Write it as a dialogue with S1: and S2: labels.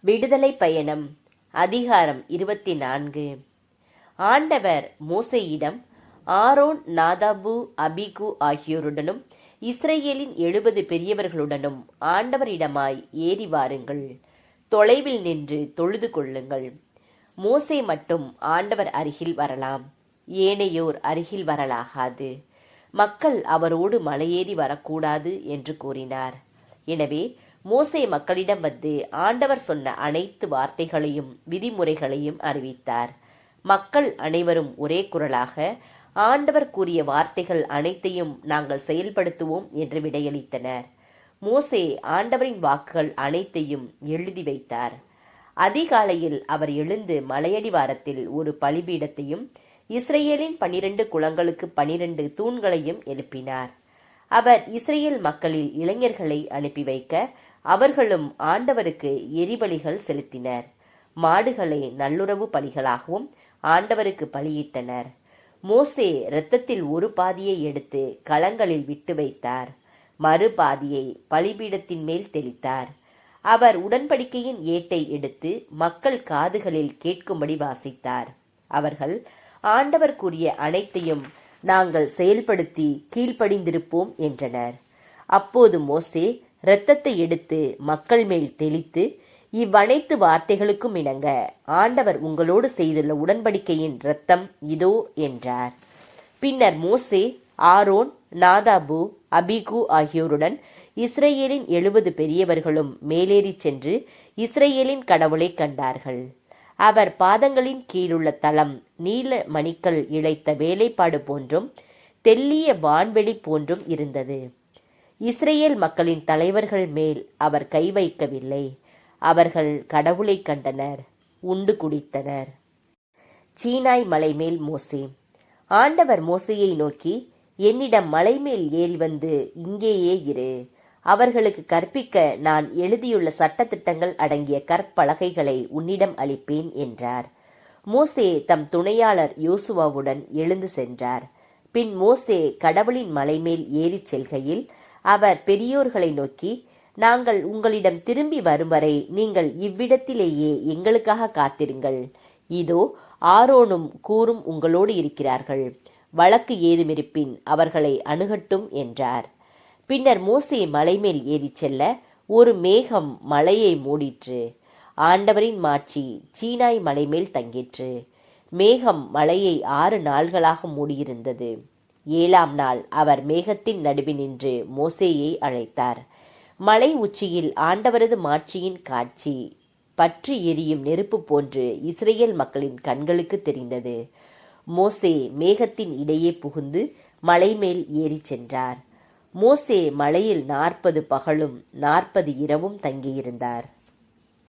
S1: விடுதலை பயணம் அதிகாரம் 24. ஆண்டவர் மோசேயிடம், ஆரோன், நாதாபு, அபிகு ஆகியோருடனும் இஸ்ரேலின் 70 பெரியவர்களுடனும் ஆண்டவரிடமாய் ஏறி வாருங்கள். தொலைவில் நின்று தொழுது கொள்ளுங்கள். மோசே மட்டும் ஆண்டவர் அருகில் வரலாம், ஏனையோர் அருகில் வரலாகாது. மக்கள் அவரோடு மலையேறி வரக்கூடாது என்று கூறினார். எனவே மோசே மக்களிடம் வந்து ஆண்டவர் சொன்ன அனைத்து வார்த்தைகளையும் விதிமுறைகளையும் அறிவித்தார். மக்கள் அனைவரும் ஒரே குரலாக, ஆண்டவர் கூறிய வார்த்தைகள் அனைத்தையும் நாங்கள் செயல்படுத்துவோம் என்று விடையளித்தனர். மோசே ஆண்டவரின் வாக்குகள் அனைத்தையும் எழுதி வைத்தார். அதிகாலையில் அவர் எழுந்து மலையடிவாரத்தில் ஒரு பலிபீடத்தையும் இஸ்ரேலின் 12 குளங்களுக்கு 12 தூண்களையும் எழுப்பினார். அவர் இஸ்ரேல் மக்களில் இளைஞர்களை அனுப்பி வைக்க அவர்களும் ஆண்டவருக்கு எரிபலிகள் செலுத்தினர். மாடுகளை நல்லுறவு பலிகளாகவும் ஆண்டவருக்கு பலியிட்டனர். மோசே இரத்தத்தில் ஒரு பாதியை எடுத்து களங்களில் விட்டு வைத்தார். மறுபாதியை பலிபீடத்தின் மேல் தெளித்தார். அவர் உடன்படிக்கையின் ஏட்டை எடுத்து மக்கள் காதுகளில் கேட்கும்படி வாசித்தார். அவர்கள் ஆண்டவர் கூறிய அனைத்தையும் நாங்கள் செயல்படுத்தி கீழ்ப்படிந்திருப்போம் என்றனர். அப்போது மோசே இரத்தத்தை எடுத்து மக்கள் மேல் தெளித்து, இவ்வனைத்து வார்த்தைகளுக்கும் இணங்க ஆண்டவர் உங்களோடு செய்துள்ள உடன்படிக்கையின் இரத்தம் இதோ என்றார். பின்னர் மோசே, ஆரோன், நாதாபு, அபிகு ஆகியோருடன் இஸ்ரேலின் 70 பெரியவர்களும் மேலேறி சென்று இஸ்ரேலின் கடவுளை கண்டார்கள். அவர் பாதங்களின் கீழுள்ள தளம் நீல மணிக்கள் இழைத்த வேலைப்பாடு போன்றும் தெல்லிய வான்வெளி போன்றும் இருந்தது. இஸ்ரேல் மக்களின் தலைவர்கள் மேல் அவர் கை வைக்கவில்லை. அவர்கள் கடவுளை கண்டனர், உண்டு குடித்தனர். சீனாய் மலை மேல் மோசே. ஆண்டவர் மோசேயை நோக்கி, என்னிடம் மலை மேல் ஏறி வந்து இங்கேயே இரு. அவர்களுக்கு கற்பிக்க நான் எழுதியுள்ள சட்டத்திட்டங்கள் அடங்கிய கற்பலகைகளை உன்னிடம் அளிப்பேன் என்றார். மோசே தம் துணையாளர் யோசுவாவுடன் எழுந்து சென்றார். பின் மோசே கடவுளின் மலை மேல் ஏறிச் செல்கையில் அவர் பெரியோர்களை நோக்கி, நாங்கள் உங்களிடம் திரும்பி வரும் வரை நீங்கள் இவ்விடத்திலேயே எங்களுக்காக காத்திருங்கள். இதோ ஆரோனும் கூரும் உங்களோடு இருக்கிறார்கள். வழக்கு ஏதுமிருப்பின் அவர்களை அணுகட்டும் என்றார். பின்னர் மோசே மலைமேல் ஏறிச் செல்ல ஒரு மேகம் மலையை மூடிற்று. ஆண்டவரின் மாட்சி சீனாய் மலைமேல் தங்கிற்று. மேகம் மலையை 6 நாள்களாக மூடியிருந்தது. 7ஆம் நாள் அவர் மேகத்தின் நடுவினின்று மோசேயை அழைத்தார். மலை உச்சியில் ஆண்டவரது மாட்சியின் காட்சி பற்றி எரியும் நெருப்பு போன்று இஸ்ரேல் மக்களின் கண்களுக்கு தெரிந்தது. மோசே மேகத்தின் இடையே புகுந்து மலை மேல் ஏறி சென்றார். மோசே மலையில் 40 பகலும் 40 இரவும் தங்கியிருந்தார்.